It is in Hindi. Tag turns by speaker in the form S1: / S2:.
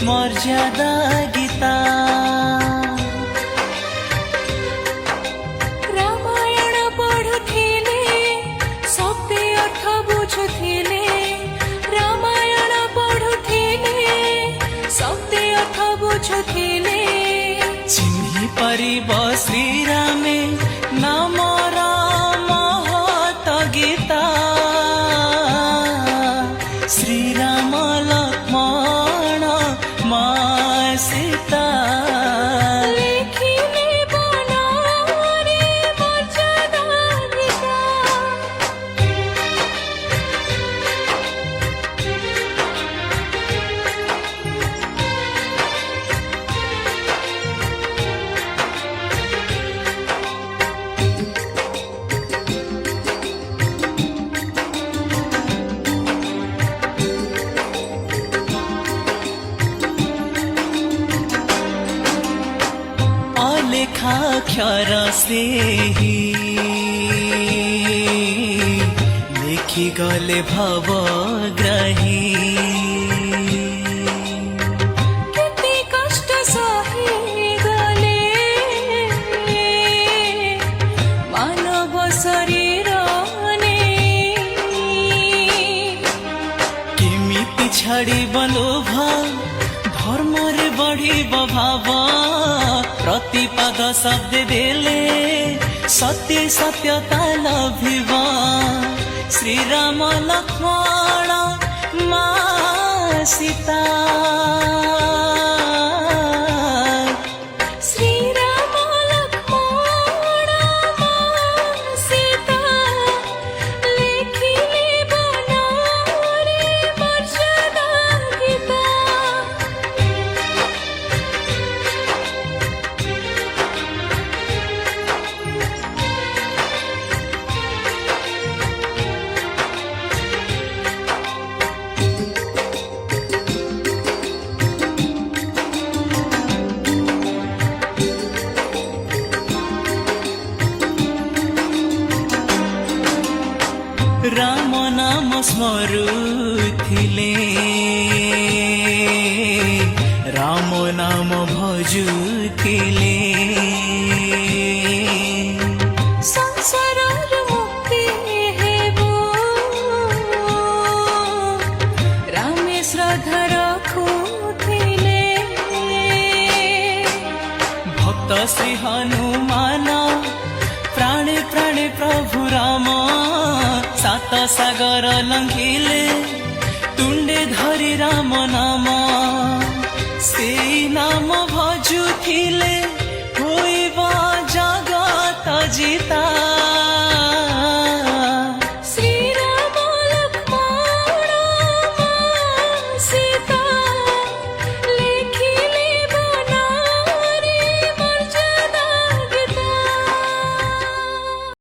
S1: मर्यादा गीता
S2: रामायण पढ़ुथिले शक्ति अर्थ बुझुथिले रामायण पढ़ुथिले शक्ति अर्थ बुझुथिले
S1: चिन्हि परिब श्रीरामे नाम महत गीता श्रीराम लक्ष्मण मा सीता
S2: लेखिले बनारे मर्यादा गीता
S1: लेखाक्षर से ही लेखि गले भवग्राही
S2: केते कष्ट सही गले मानव शरीर ने
S1: केमिति छाड़िब लोभ धर्म रे बढ़िब भाव प्रतिपद शब्द देले सत्य सत्यता लभिब श्रीराम लक्ष्मण मा सीता
S2: श्रीराम लक्ष्मण मा सीता लेखिले बनारे मर्यादा गीता
S1: राम नाम स्मरुथिले राम नाम भजुथिले
S2: संसार मुक्ति हेबो रामे श्रद्धा रखुथिले
S1: भक्त श्री हनुमान प्राणे प्राणे प्रभु राम सात सागर लंघिले तुंडे धरि राम नाम से नाम भजुथिले होइब जगत जीता